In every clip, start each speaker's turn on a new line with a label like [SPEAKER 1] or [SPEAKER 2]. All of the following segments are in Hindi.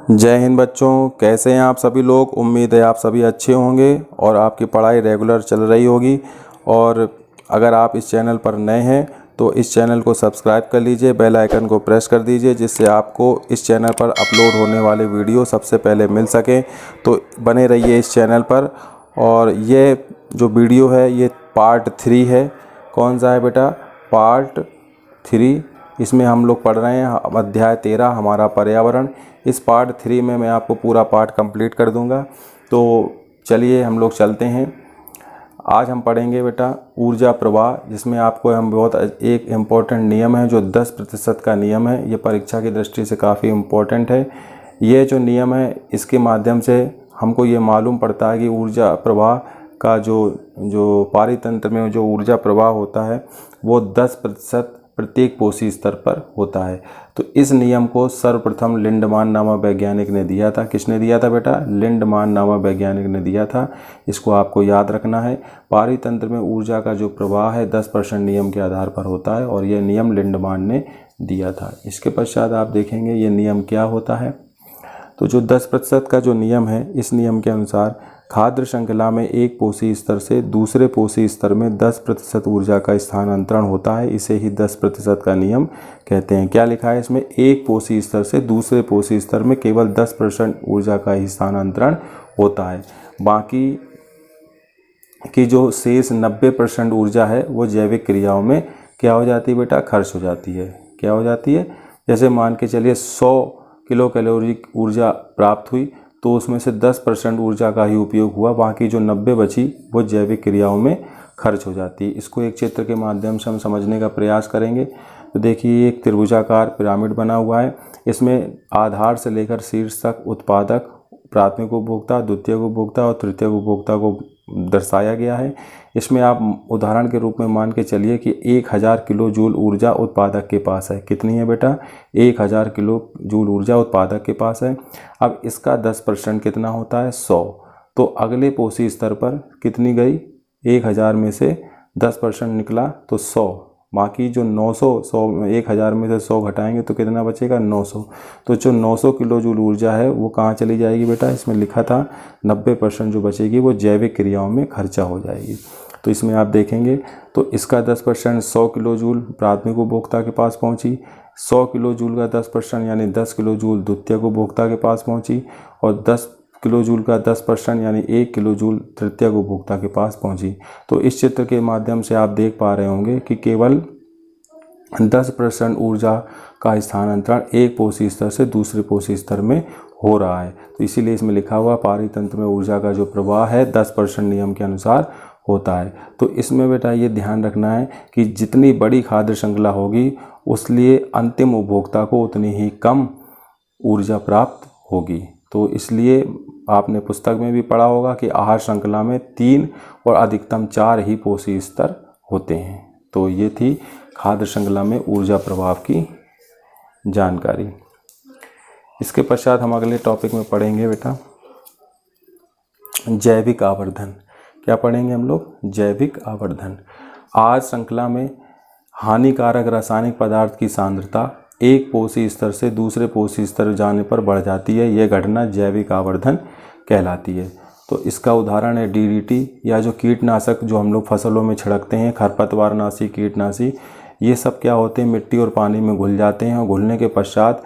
[SPEAKER 1] जय हिंद बच्चों, कैसे हैं आप सभी लोग। उम्मीद है आप सभी अच्छे होंगे और आपकी पढ़ाई रेगुलर चल रही होगी। और अगर आप इस चैनल पर नए हैं तो इस चैनल को सब्सक्राइब कर लीजिए, बेल आइकन को प्रेस कर दीजिए, जिससे आपको इस चैनल पर अपलोड होने वाले वीडियो सबसे पहले मिल सकें। तो बने रहिए इस चैनल पर। और ये जो वीडियो है ये पार्ट 3 है। कौन सा है बेटा? पार्ट 3। इसमें हम लोग पढ़ रहे हैं अध्याय 13 हमारा पर्यावरण। इस पार्ट 3 में मैं आपको पूरा पार्ट कंप्लीट कर दूंगा। तो चलिए हम लोग चलते हैं। आज हम पढ़ेंगे बेटा ऊर्जा प्रवाह, जिसमें आपको हम बहुत एक इम्पोर्टेंट नियम है जो 10% का नियम है। ये परीक्षा की दृष्टि से काफ़ी इम्पोर्टेंट है। ये जो नियम है इसके माध्यम से हमको ये मालूम पड़ता है कि ऊर्जा प्रवाह का जो पारितंत्र में जो ऊर्जा प्रवाह होता है वो 10% प्रत्येक कोशी स्तर पर होता है। तो इस नियम को सर्वप्रथम लिंडमान नामक वैज्ञानिक ने दिया था। किसने दिया था बेटा? लिंडमान नामक वैज्ञानिक ने दिया था। इसको आपको याद रखना है। पारितंत्र में ऊर्जा का जो प्रवाह है 10% नियम के आधार पर होता है और यह नियम लिंडमान ने दिया था। इसके पश्चात आप देखेंगे ये नियम क्या होता है। तो जो 10% का जो नियम है, इस नियम के अनुसार खाद्य श्रृंखला में एक पोषी स्तर से दूसरे पोषी स्तर में 10% ऊर्जा का स्थानांतरण होता है। इसे ही 10% का नियम कहते हैं। क्या लिखा है इसमें? एक पोषी स्तर से दूसरे पोषी स्तर में केवल 10% ऊर्जा का ही स्थानांतरण होता है। बाकी की जो शेष 90% ऊर्जा है वो जैविक क्रियाओं में क्या हो जाती है बेटा? खर्च हो जाती है। क्या हो जाती है? जैसे मान के चलिए 100 किलो कैलोरी ऊर्जा प्राप्त हुई तो उसमें से 10% ऊर्जा का ही उपयोग हुआ, बाकी जो 90 बची वो जैविक क्रियाओं में खर्च हो जाती है। इसको एक चित्र के माध्यम से हम समझने का प्रयास करेंगे। तो देखिए एक त्रिभुजाकार पिरामिड बना हुआ है। इसमें आधार से लेकर शीर्ष तक उत्पादक, प्राथमिक उपभोक्ता, द्वितीय उपभोक्ता और तृतीय उपभोक्ता को दर्शाया गया है। इसमें आप उदाहरण के रूप में मान के चलिए कि 1000 किलो जूल ऊर्जा उत्पादक के पास है। कितनी है बेटा? 1000 किलो जूल ऊर्जा उत्पादक के पास है। अब इसका 10% कितना होता है? 100। तो अगले पोषी स्तर पर कितनी गई? 1000 में से 10% निकला तो 100। बाकी जो 900 1000 में से 100 घटाएंगे तो कितना बचेगा? 900। तो जो 900 किलो जूल ऊर्जा है वो कहाँ चली जाएगी बेटा? इसमें लिखा था 90% जो बचेगी वो जैविक क्रियाओं में खर्चा हो जाएगी। तो इसमें आप देखेंगे तो इसका 10% 100 किलो जूल प्राथमिक उपभोक्ता के पास पहुंची, 100 किलो जूल का 10% यानी 10 किलो जूल द्वितीय उपभोक्ता के पास पहुंची और 10 किलो जूल का 10% यानी 1 किलो जूल तृतीय उपभोक्ता के पास पहुंची। तो इस चित्र के माध्यम से आप देख पा रहे होंगे कि केवल 10% ऊर्जा का स्थानांतरण एक पोषी स्तर से दूसरे पोषी स्तर में हो रहा है। तो इसीलिए इसमें लिखा हुआ पारितंत्र में ऊर्जा का जो प्रवाह है 10% नियम के अनुसार होता है। तो इसमें बेटा ये ध्यान रखना है कि जितनी बड़ी खाद्य श्रृंखला होगी उसलिए अंतिम उपभोक्ता को उतनी ही कम ऊर्जा प्राप्त होगी। तो इसलिए आपने पुस्तक में भी पढ़ा होगा कि आहार श्रृंखला में 3 और अधिकतम 4 ही पोषी स्तर होते हैं। तो ये थी खाद्य श्रृंखला में ऊर्जा प्रवाह की जानकारी। इसके पश्चात हम अगले टॉपिक में पढ़ेंगे बेटा जैविक आवर्धन। क्या पढ़ेंगे हम लोग? जैविक आवर्धन। आहार श्रृंखला में हानिकारक रासायनिक पदार्थ की सांद्रता एक पोषी स्तर से दूसरे पोषी स्तर जाने पर बढ़ जाती है। यह घटना जैविक आवर्धन कहलाती है। तो इसका उदाहरण है डीडीटी या जो कीटनाशक जो हम लोग फसलों में छिड़कते हैं, खरपतवारनाशी, कीटनाशी, ये सब क्या होते हैं? मिट्टी और पानी में घुल जाते हैं और घुलने के पश्चात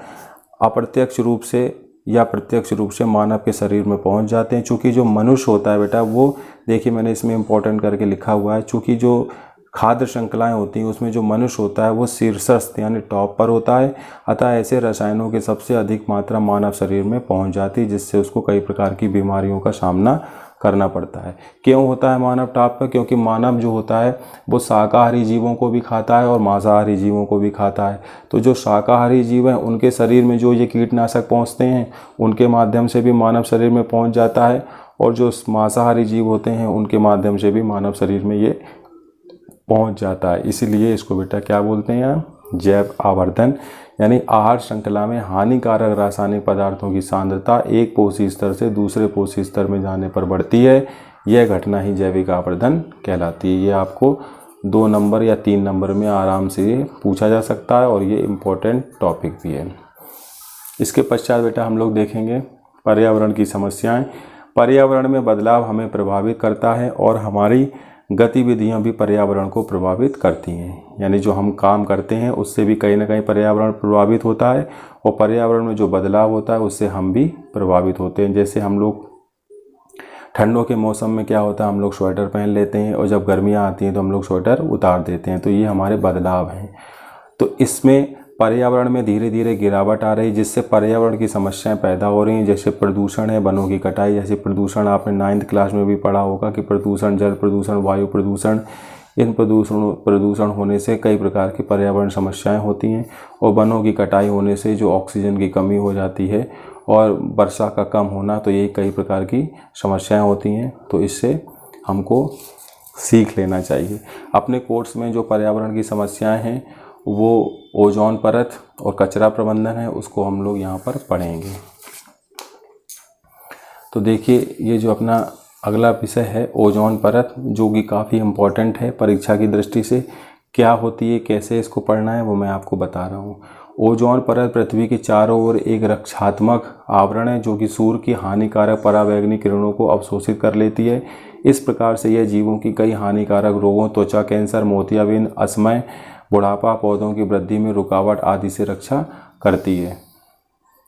[SPEAKER 1] अप्रत्यक्ष रूप से या प्रत्यक्ष रूप से मानव के शरीर में पहुंच जाते हैं। चूँकि जो मनुष्य होता है बेटा वो, देखिए मैंने इसमें इम्पोर्टेंट करके लिखा हुआ है, चूँकि जो खाद्य श्रृंखलाएं होती हैं उसमें जो मनुष्य होता है वो शीर्षस्थ यानी टॉप पर होता है। अतः ऐसे रसायनों की सबसे अधिक मात्रा मानव शरीर में पहुंच जाती है, जिससे उसको कई प्रकार की बीमारियों का सामना करना पड़ता है। क्यों होता है मानव टॉप पर? क्योंकि मानव जो होता है वो शाकाहारी जीवों को भी खाता है और मांसाहारी जीवों को भी खाता है। तो जो शाकाहारी जीव हैं उनके शरीर में जो ये कीटनाशक पहुँचते हैं उनके माध्यम से भी मानव शरीर में पहुँच जाता है, और जो मांसाहारी जीव होते हैं उनके माध्यम से भी मानव शरीर में ये पहुंच जाता है। इसीलिए इसको बेटा क्या बोलते हैं? जैव आवर्धन। यानी आहार श्रृंखला में हानिकारक रासायनिक पदार्थों की सांद्रता एक पोषी स्तर से दूसरे पोषी स्तर में जाने पर बढ़ती है। यह घटना ही जैविक आवर्धन कहलाती है। ये आपको 2 नंबर या 3 नंबर में आराम से पूछा जा सकता है और ये इम्पोर्टेंट टॉपिक भी है। इसके पश्चात बेटा हम लोग देखेंगे पर्यावरण की समस्याएं। पर्यावरण में बदलाव हमें प्रभावित करता है और हमारी गतिविधियां भी पर्यावरण को प्रभावित करती हैं, यानी जो हम काम करते हैं उससे भी कहीं ना कहीं पर्यावरण प्रभावित होता है और पर्यावरण में जो बदलाव होता है उससे हम भी प्रभावित होते हैं। जैसे हम लोग ठंडों के मौसम में क्या होता है, हम लोग स्वेटर पहन लेते हैं और जब गर्मियाँ आती हैं तो हम लोग स्वेटर उतार देते हैं, तो ये हमारे बदलाव हैं। तो इसमें पर्यावरण में धीरे धीरे गिरावट आ रही है, जिससे पर्यावरण की समस्याएं पैदा हो रही हैं। जैसे प्रदूषण है, वनों की कटाई, जैसे प्रदूषण आपने 9th क्लास में भी पढ़ा होगा कि प्रदूषण, जल प्रदूषण, वायु प्रदूषण, इन प्रदूषण होने से कई प्रकार की पर्यावरण समस्याएं होती हैं। और वनों की कटाई होने से जो ऑक्सीजन की कमी हो जाती है और वर्षा का कम होना, तो यही कई प्रकार की समस्याएं होती हैं। तो इससे हमको सीख लेना चाहिए। अपने कोर्स में जो पर्यावरण की समस्याएं हैं वो ओजोन परत और कचरा प्रबंधन है, उसको हम लोग यहाँ पर पढ़ेंगे। तो देखिए ये जो अपना अगला विषय है ओजोन परत, जो कि काफ़ी इम्पोर्टेंट है परीक्षा की दृष्टि से। क्या होती है, कैसे इसको पढ़ना है, वो मैं आपको बता रहा हूँ। ओजोन परत पृथ्वी के चारों ओर एक रक्षात्मक आवरण है जो कि सूर्य की हानिकारक पराबैंगनी किरणों को अवशोषित कर लेती है। इस प्रकार से यह जीवों की कई हानिकारक रोगों, त्वचा कैंसर, मोतियाबिंद, अस्थमा, बुढ़ापा, पौधों की वृद्धि में रुकावट आदि से रक्षा करती है।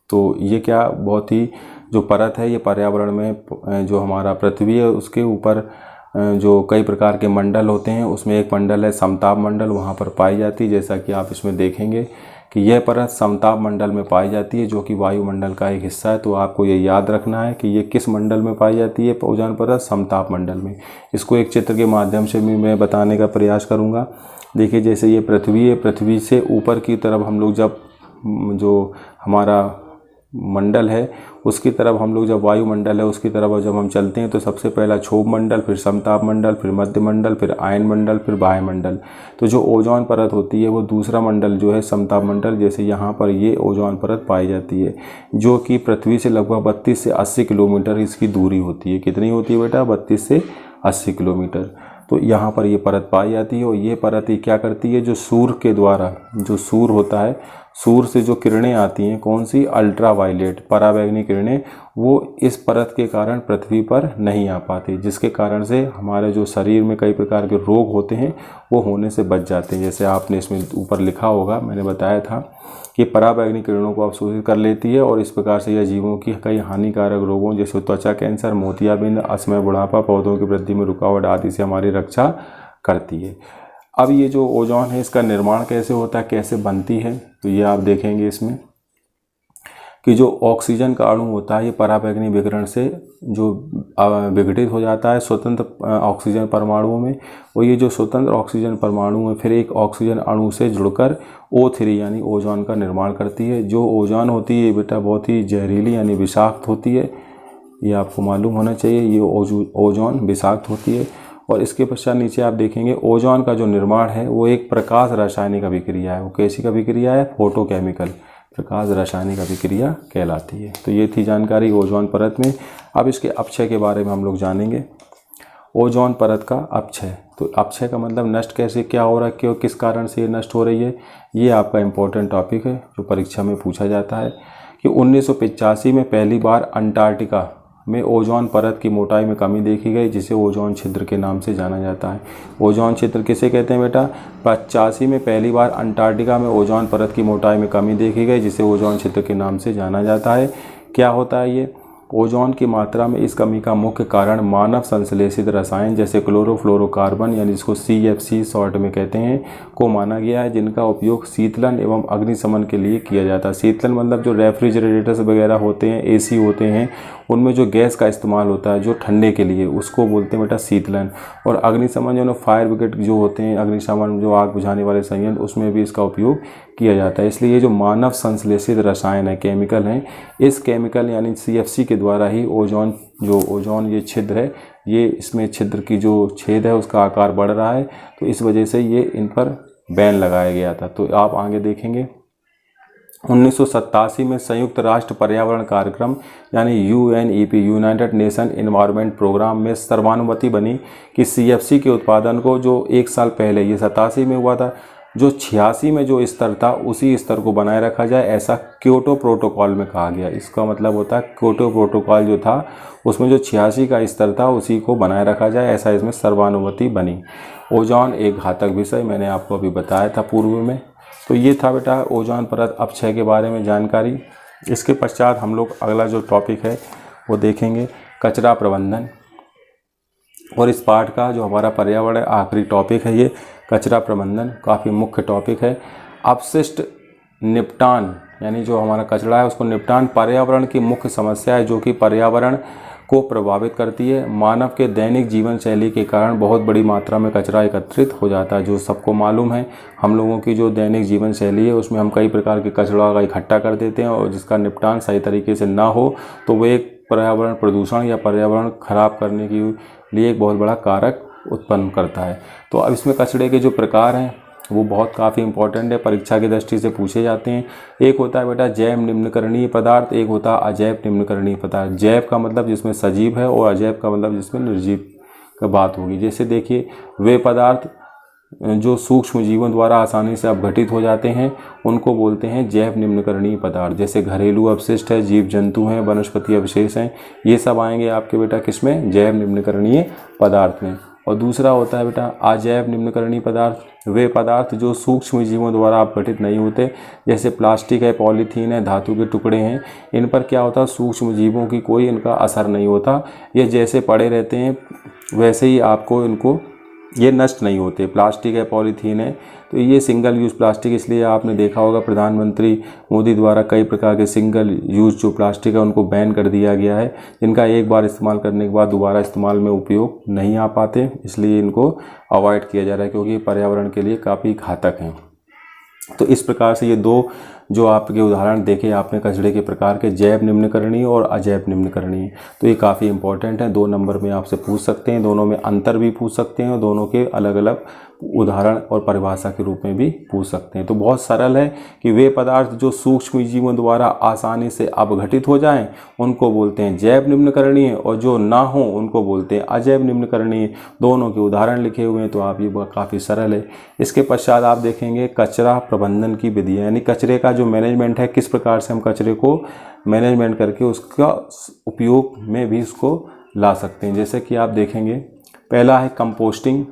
[SPEAKER 1] तो ये क्या बहुत ही जो परत है, ये पर्यावरण में जो हमारा पृथ्वी है उसके ऊपर जो कई प्रकार के मंडल होते हैं, उसमें एक मंडल है समताप मंडल, वहाँ पर पाई जाती है। जैसा कि आप इसमें देखेंगे कि यह परत समताप मंडल में पाई जाती है, जो कि वायुमंडल का एक हिस्सा है। तो आपको ये याद रखना है कि ये किस मंडल में पाई जाती है, ओजोन परत समताप मंडल में। इसको एक चित्र के माध्यम से भी मैं बताने का प्रयास करूँगा। देखिए जैसे ये पृथ्वी है, पृथ्वी से ऊपर की तरफ हम लोग जब जो हमारा मंडल है उसकी तरफ हम लोग, जब वायुमंडल है उसकी तरफ जब हम चलते हैं तो सबसे पहला क्षोभ मंडल, फिर समताप मंडल, फिर मध्य मंडल, फिर आयन मंडल, फिर बाह्य मंडल। तो जो ओजोन परत होती है वो दूसरा मंडल जो है समताप मंडल, जैसे यहाँ पर ये ओजोन परत पाई जाती है, जो कि पृथ्वी से लगभग 32 से 80 किलोमीटर इसकी दूरी होती है। कितनी होती है बेटा? 32 से 80 किलोमीटर। तो यहाँ पर ये परत पाई जाती है और ये परत ही क्या करती है, जो सूर्य के द्वारा, जो सूर्य होता है, सूर्य से जो किरणें आती हैं, कौन सी? अल्ट्रावायलेट पराबैंगनी किरणें, वो इस परत के कारण पृथ्वी पर नहीं आ पाती, जिसके कारण से हमारे जो शरीर में कई प्रकार के रोग होते हैं वो होने से बच जाते हैं। जैसे आपने इसमें ऊपर लिखा होगा, मैंने बताया था कि पराबैंगनी किरणों को अवशोषित कर लेती है और इस प्रकार से यह जीवों की कई हानिकारक रोगों जैसे त्वचा कैंसर, मोतियाबिंद, अस्थमा, बुढ़ापा, पौधों की वृद्धि में रुकावट आदि से हमारी रक्षा करती है। अब ये जो ओजोन है इसका निर्माण कैसे होता है, कैसे बनती है, तो ये आप देखेंगे इसमें कि जो ऑक्सीजन का अणु होता है ये पराबैंगनी विकिरण से जो विघटित हो जाता है स्वतंत्र ऑक्सीजन परमाणुओं में, और ये जो स्वतंत्र ऑक्सीजन परमाणु है फिर एक ऑक्सीजन अणु से जुड़कर O3 यानी ओजोन का निर्माण करती है। जो ओजोन होती है बेटा बहुत ही जहरीली यानी विषाक्त होती है, ये आपको मालूम होना चाहिए। ये ओजोन विषाक्त होती है। और इसके पश्चात नीचे आप देखेंगे ओजोन का जो निर्माण है वो एक प्रकाश रासायनिक अभिक्रिया है। वो कैसी अभिक्रिया है? फोटोकेमिकल प्रकाश रासायनिक अभिक्रिया कहलाती है। तो ये थी जानकारी ओजोन परत में। अब इसके अपक्षय के बारे में हम लोग जानेंगे। ओजोन परत का अपक्षय, तो अपक्षय का मतलब नष्ट कैसे, क्या हो रहा है, क्यों, किस कारण से ये नष्ट हो रही है, ये आपका इम्पोर्टेंट टॉपिक है जो परीक्षा में पूछा जाता है। कि 1985 में पहली बार अंटार्कटिका में ओजोन परत की मोटाई में कमी देखी गई, जिसे ओजोन छिद्र के नाम से जाना जाता है। ओजोन छिद्र किसे कहते हैं बेटा? 85 में पहली बार अंटार्कटिका में ओजोन परत की मोटाई में कमी देखी गई, जिसे ओजोन छिद्र के नाम से जाना जाता है। क्या होता है ये? ओजोन की मात्रा में इस कमी का मुख्य कारण मानव संश्लेषित रसायन जैसे क्लोरोफ्लोरोकार्बन यानी जिसको CFC शॉर्ट में कहते हैं को माना गया है, जिनका उपयोग शीतलन एवं अग्निशमन के लिए किया जाता है। शीतलन मतलब जो रेफ्रिजरेटर्स वगैरह होते हैं, AC होते हैं, उनमें जो गैस का इस्तेमाल होता है जो ठंडे के लिए, उसको बोलते हैं बेटा शीतलन। और अग्निशमन जो फायर ब्रिगेड जो होते हैं, अग्निशमन जो आग बुझाने वाले संयंत्र, उसमें भी इसका उपयोग किया जाता है। इसलिए ये जो मानव संश्लेषित रसायन है, केमिकल हैं, इस केमिकल यानी CFC के द्वारा ही ओजोन ये छिद्र है, ये इसमें छिद्र की जो छेद है उसका आकार बढ़ रहा है, तो इस वजह से ये इन पर बैन लगाया गया था। तो आप आगे देखेंगे 1987 में संयुक्त राष्ट्र पर्यावरण कार्यक्रम यानी UNEP United Nation Environment Programme में सर्वानुमति बनी कि CFC के उत्पादन को, जो एक साल पहले, ये 87 में हुआ था, जो 86 में जो स्तर था उसी स्तर को बनाए रखा जाए, ऐसा क्योटो प्रोटोकॉल में कहा गया। इसका मतलब होता है क्योटो प्रोटोकॉल जो था उसमें जो 86 का स्तर था उसी को बनाए रखा जाए, ऐसा इसमें सर्वानुमति बनी। ओजोन एक घातक विषय, मैंने आपको अभी बताया था पूर्व में। तो ये था बेटा ओजोन परत अपक्षय के बारे में जानकारी। इसके पश्चात हम लोग अगला जो टॉपिक है वो देखेंगे कचरा प्रबंधन। और इस पाठ का जो हमारा पर्यावरण आखिरी टॉपिक है ये कचरा प्रबंधन, काफ़ी मुख्य टॉपिक है। अपशिष्ट निपटान यानी जो हमारा कचरा है उसको निपटान पर्यावरण की मुख्य समस्या है जो कि पर्यावरण को प्रभावित करती है। मानव के दैनिक जीवन शैली के कारण बहुत बड़ी मात्रा में कचरा एकत्रित हो जाता है। जो सबको मालूम है, हम लोगों की जो दैनिक जीवन शैली है उसमें हम कई प्रकार के कचरा का इकट्ठा कर देते हैं और जिसका निपटान सही तरीके से ना हो तो वो एक पर्यावरण प्रदूषण या पर्यावरण खराब करने के लिए एक बहुत बड़ा कारक उत्पन्न करता है। तो अब इसमें कचरे के जो प्रकार हैं वो बहुत काफ़ी इंपॉर्टेंट है, परीक्षा की दृष्टि से पूछे जाते हैं। एक होता है बेटा जैव निम्नकरणीय पदार्थ, एक होता है अजैव निम्नकरणीय पदार्थ। जैव का मतलब जिसमें सजीव है और अजैव का मतलब जिसमें निर्जीव का बात होगी। जैसे देखिए वे पदार्थ जो सूक्ष्म जीवों द्वारा आसानी से अपघटित हो जाते हैं उनको बोलते हैं जैव निम्नकरणीय पदार्थ। जैसे घरेलू अपशिष्ट है, जीव जंतु हैं, वनस्पति अवशेष हैं, ये सब आएंगे आपके बेटा किसमें, जैव निम्नकरणीय पदार्थ में। और दूसरा होता है बेटा अजैव निम्नकरणीय पदार्थ, वे पदार्थ जो सूक्ष्म जीवों द्वारा अपघटित नहीं होते। जैसे प्लास्टिक है, पॉलीथीन है, धातु के टुकड़े हैं, इन पर क्या होता है सूक्ष्म जीवों की कोई इनका असर नहीं होता। ये जैसे पड़े रहते हैं वैसे ही आपको इनको ये नष्ट नहीं होते। प्लास्टिक है, पॉलीथीन है, तो ये सिंगल यूज़ प्लास्टिक, इसलिए आपने देखा होगा प्रधानमंत्री मोदी द्वारा कई प्रकार के सिंगल यूज़ जो प्लास्टिक है उनको बैन कर दिया गया है, जिनका एक बार इस्तेमाल करने के बाद दोबारा इस्तेमाल में उपयोग नहीं आ पाते, इसलिए इनको अवॉइड किया जा रहा है क्योंकि पर्यावरण के लिए काफ़ी घातक हैं। तो इस प्रकार से ये दो जो आपके उदाहरण देखे आपने कचरे के प्रकार के, जैव निम्नकरणीय और अजैव निम्नकरणीय, तो ये काफ़ी इंपॉर्टेंट है। 2 नंबर में आपसे पूछ सकते हैं, दोनों में अंतर भी पूछ सकते हैं और दोनों के अलग अलग उदाहरण और परिभाषा के रूप में भी पूछ सकते हैं। तो बहुत सरल है कि वे पदार्थ जो सूक्ष्म जीवों द्वारा आसानी से अपघटित हो जाएं उनको बोलते हैं जैव निम्नकरणीय और जो ना हो उनको बोलते हैं अजैव निम्नकरणीय। दोनों के उदाहरण लिखे हुए हैं, तो आप ये काफ़ी सरल है। इसके पश्चात आप देखेंगे कचरा प्रबंधन की विधि, यानी कचरे का जो मैनेजमेंट है, किस प्रकार से हम कचरे को मैनेजमेंट करके उसका उपयोग में भी उसको ला सकते हैं। जैसे कि आप देखेंगे पहला है कंपोस्टिंग।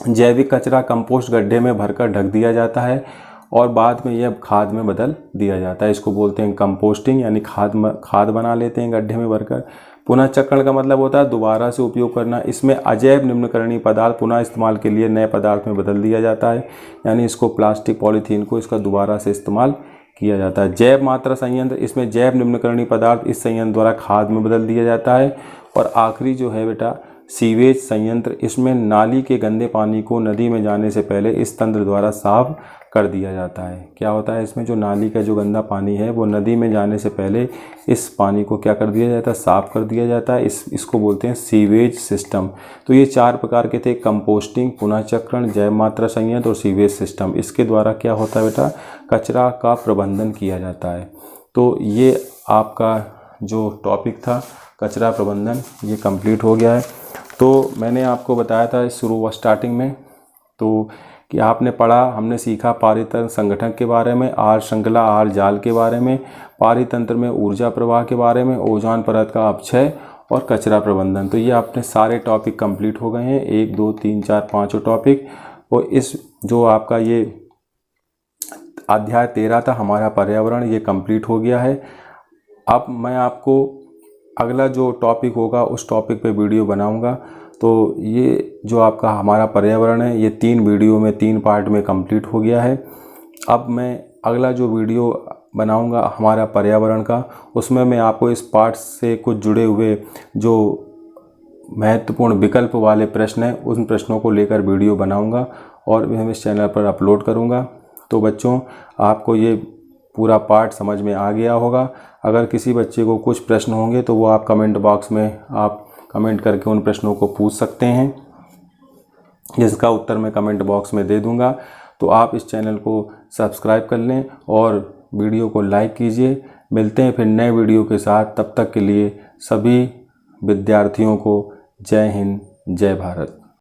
[SPEAKER 1] जैविक कचरा कंपोस्ट गड्ढे में भरकर ढक दिया जाता है और बाद में यह खाद में बदल दिया जाता है। इसको बोलते हैं कंपोस्टिंग, यानी खाद बना लेते हैं गड्ढे में भरकर। पुनः चक्रण का मतलब होता है दोबारा से उपयोग करना। इसमें अजैव निम्नकरणीय पदार्थ पुनः इस्तेमाल के लिए नए पदार्थ में बदल दिया जाता है, यानी इसको प्लास्टिक पॉलीथीन को इसका दोबारा से इस्तेमाल किया जाता है। जैव मात्रा संयंत्र, इसमें जैव निम्नकरणीय पदार्थ इस संयंत्र द्वारा खाद में बदल दिया जाता है। और आखिरी जो है बेटा सीवेज संयंत्र, इसमें नाली के गंदे पानी को नदी में जाने से पहले इस तंत्र द्वारा साफ कर दिया जाता है। क्या होता है इसमें, जो नाली का जो गंदा पानी है वो नदी में जाने से पहले इस पानी को क्या कर दिया जाता है, साफ कर दिया जाता है। इसको बोलते हैं सीवेज सिस्टम। तो ये 4 प्रकार के थे, कंपोस्टिंग, पुनः चक्रण, जैव मात्रा संयंत्र और सीवेज सिस्टम। इसके द्वारा क्या होता है बेटा, कचरा का प्रबंधन किया जाता है। तो ये आपका जो टॉपिक था कचरा प्रबंधन, ये कंप्लीट हो गया है। तो मैंने आपको बताया था स्टार्टिंग में तो कि आपने पढ़ा, हमने सीखा पारितंत्र संगठन के बारे में, आहार श्रृंखला, आहार जाल के बारे में, पारितंत्र में ऊर्जा प्रवाह के बारे में, ओजोन परत का अपक्षय और कचरा प्रबंधन। तो ये आपने सारे टॉपिक कंप्लीट हो गए हैं, 1 2 3 4 5 टॉपिक। और इस जो आपका ये अध्याय 13 था हमारा पर्यावरण, ये कंप्लीट हो गया है। अब मैं आपको अगला जो टॉपिक होगा उस टॉपिक पे वीडियो बनाऊंगा। तो ये जो आपका हमारा पर्यावरण है ये 3 वीडियो में 3 पार्ट में कंप्लीट हो गया है। अब मैं अगला जो वीडियो बनाऊंगा हमारा पर्यावरण का, उसमें मैं आपको इस पार्ट से कुछ जुड़े हुए जो महत्वपूर्ण विकल्प वाले प्रश्न हैं उन प्रश्नों को लेकर वीडियो बनाऊंगा और मैं इस चैनल पर अपलोड करूंगा। तो बच्चों आपको ये पूरा पार्ट समझ में आ गया होगा। अगर किसी बच्चे को कुछ प्रश्न होंगे तो वो आप कमेंट बॉक्स में आप कमेंट करके उन प्रश्नों को पूछ सकते हैं, जिसका उत्तर मैं कमेंट बॉक्स में दे दूंगा। तो आप इस चैनल को सब्सक्राइब कर लें और वीडियो को लाइक कीजिए। मिलते हैं फिर नए वीडियो के साथ, तब तक के लिए सभी विद्यार्थियों को जय हिंद, जय भारत।